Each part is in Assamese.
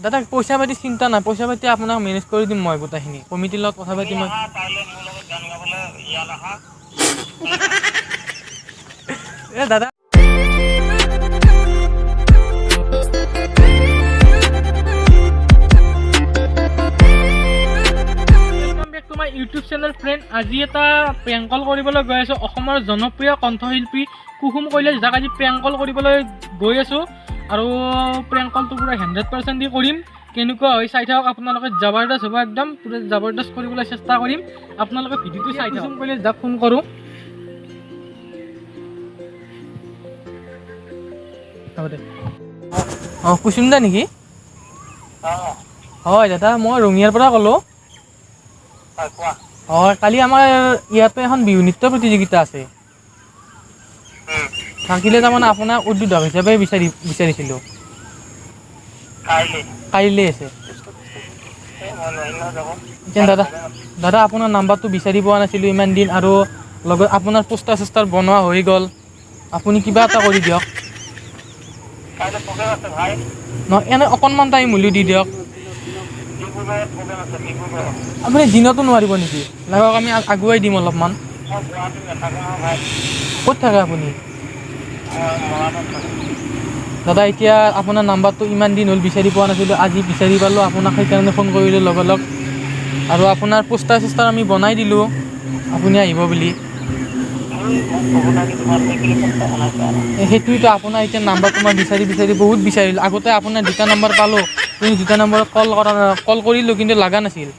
দাদা পইচা পাতি চিন্তা নাই, পইচা পাতি আপোনাক মেনেজ কৰি দিম মই গোটেইখিনি, কমিটিৰ লগত কথা পাতি মই। দাদা তোমাৰ ইউটিউব চেনেল ফ্ৰেণ্ড, আজি এটা প্ৰেংক কল কৰিবলৈ গৈ আছোঁ। অসমৰ জনপ্ৰিয় কণ্ঠশিল্পী কুসুম কৈলাশ, যাক আজি প্ৰেংক কল কৰিবলৈ গৈ আছোঁ। আৰু প্ৰেংক কলটো পুৰা 100% দি কৰিম। কেনেকুৱা হয় চাই থাকক আপোনালোকে, জবৰদস্ত হ'ব একদম, পুৰা জবৰদস্ত কৰিবলৈ চেষ্টা কৰিম। আপোনালোকে ভিডিঅ'টো চাই থাকক। কুসুম কৈলাশ যাক ফোন কৰোঁ। হ'ব দে। অঁ কুসুম দা নেকি? হয় দাদা, মই ৰঙিয়াৰ পৰা ক'লোঁ। হয়, কালি আমাৰ ইয়াতে এখন বিহু নৃত্য প্ৰতিযোগিতা আছে। থাকিলে তাৰমানে আপোনাক উদ্বোধক হিচাপে বিচাৰিছিলোঁ। কাইলৈ আছে। দাদা আপোনাৰ নাম্বাৰটো বিচাৰি পোৱা নাছিলোঁ ইমান দিন, আৰু লগত আপোনাৰ পোষ্টাৰ চোষ্টাৰ বনোৱা হৈ গ'ল। আপুনি কিবা এটা কৰি দিয়ক। নহয় এনে অকণমান টাইম হ'লেও দি দিয়ক। আপুনি দিনতো নোৱাৰিব নেকি? লাগক আমি আগুৱাই দিম অলপমান। ক'ত থাকে আপুনি? দাদা এতিয়া আপোনাৰ নাম্বাৰটো ইমান দিন হ'ল বিচাৰি পোৱা নাছিলোঁ, আজি বিচাৰি পালোঁ আপোনাক, সেইকাৰণে ফোন কৰিলোঁ লগালগ। আৰু আপোনাৰ পোষ্টাৰ চোষ্টাৰ আমি বনাই দিলোঁ আপুনি আহিব বুলি। সেইটোৱেতো, আপোনাৰ এতিয়া নাম্বাৰটো মই বিচাৰি বহুত বিচাৰিলোঁ। আগতে আপোনাৰ দুটা নাম্বাৰ পালোঁ, কিন্তু দুটা নম্বৰত কল কৰিলোঁ কিন্তু লগা নাছিল।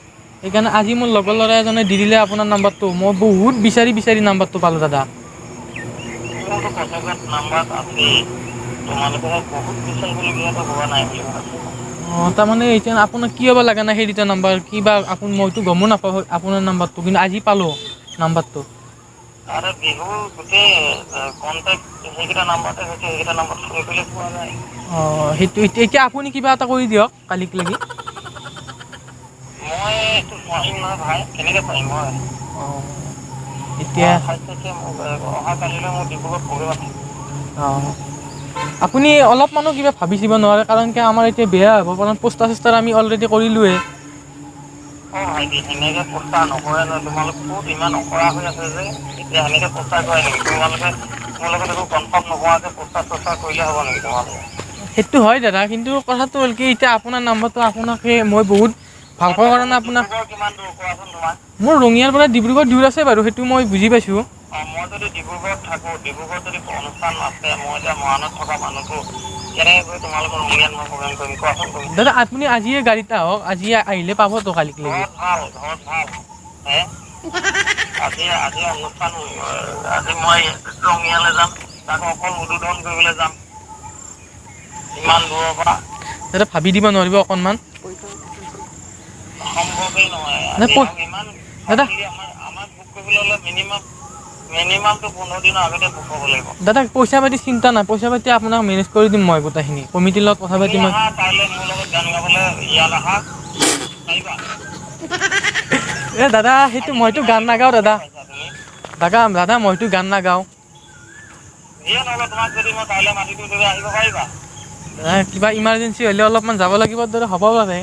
সেইকাৰণে আজি মোৰ লগৰ ল'ৰা এজনে দি দিলে আপোনাৰ নাম্বাৰটো। মই বহুত বিচাৰি নাম্বাৰটো পালোঁ দাদা। অঁ তাৰমানে এতিয়া আপোনাক কি হ'ব লগা নাই সেই দুটা নাম্বাৰ, কিবা মইতো গমো নাপাওঁ আপোনাৰ নাম্বাৰটো, কিন্তু আজি পালোঁ নাম্বাৰটো। অঁ সেইটো এতিয়া আপুনি কিবা এটা কৰি দিয়ক কালিক লাগি। অঁ এতিয়া অঁ আপুনি অলপমানো কিবা ভাবিছিব নোৱাৰে, কাৰণ কি আমাৰ এতিয়া বেয়া হ'ব, কাৰণ পোষ্টাৰ চোষ্টাৰ আমি অলৰেডি কৰিলোঁৱে। সেইটো হয় দাদা, কিন্তু কথাটো হ'ল কি এতিয়া আপোনাৰ নাম্বাৰটো আপোনাকে মই বহুত ভালপোৱাৰ কাৰণে আপোনাক। মোৰ ৰঙিয়াৰ পৰা ডিব্ৰুগড় দূৰ আছে বাৰু, সেইটো মই বুজি পাইছোঁ। দাদা আপুনি আজিয়ে গাড়ীত আহক, আজি আহিলে পাবতো কালিক লাগি। দাদা ভাবি দিব নোৱাৰিব অকণমান? দাদা দাদা পইচা পাতি চিন্তা নাই, পইচা পাতি আপোনাক মেনেজ কৰি দিম মই গোটেইখিনি, কমিটিৰ লগত কথা পাতি মই। দাদা সেইটো মইতো গান নাগাওঁ দাদা। দাদা মইতো গান নাগাওঁ। কিবা ইমাৰ্জেঞ্চি হ'লে অলপমান যাব লাগিব দৰে হ'ব পাৰে।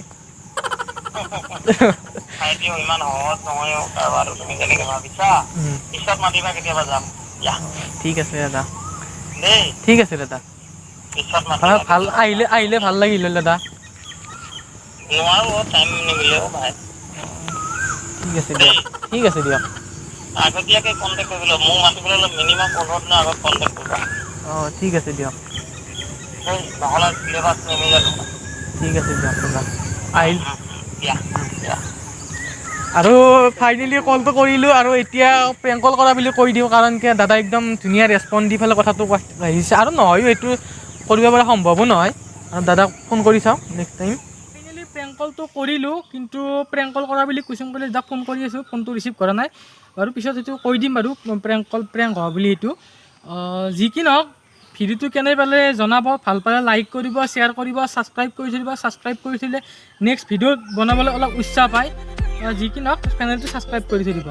ঠিক আছে দাদা, ঠিক আছে দাদা। ভাল আহিলে ভাল লাগিল দাদা। ঠিক আছে দিয়ক, ঠিক আছে দিয়ক। অঁ ঠিক আছে দিয়ক। ঠিক আছে দিয়ক দাদা, আহিল। আৰু ফাইনেলি কলটো কৰিলোঁ, আৰু এতিয়া প্ৰেংক কল কৰা বুলি কৈ দিওঁ, কাৰণ কি দাদা একদম ধুনীয়া ৰেচপঞ্চ দি পেলাই কথাটো আহিছে, আৰু নহয়ো এইটো কৰিব পৰা সম্ভৱো নহয়, আৰু দাদাক ফোন কৰি চাওঁ নেক্সট টাইম। ফাইনেলি প্ৰেংক কলটো কৰিলোঁ, কিন্তু প্ৰেংক কল কৰা বুলি কুসুম কৈলাশ যাক ফোন কৰি আছোঁ, ফোনটো ৰিচিভ কৰা নাই বাৰু। পিছত সেইটো কৈ দিম বাৰু, প্ৰেংক হোৱা বুলি এইটো। যি কি নহওক, ভিডিঅ'টো কেনে পালে জনাব, ভাল পালে লাইক কৰিব, শ্বেয়াৰ কৰিব, ছাবস্ক্ৰাইব কৰি থৈ দিব। ছাবস্ক্ৰাইব কৰি থ'লে নেক্সট ভিডিঅ' বনাবলৈ অলপ উৎসাহ পায়। যি কি নহওক চেনেলটো ছাবস্ক্ৰাইব কৰি থৈ দিব।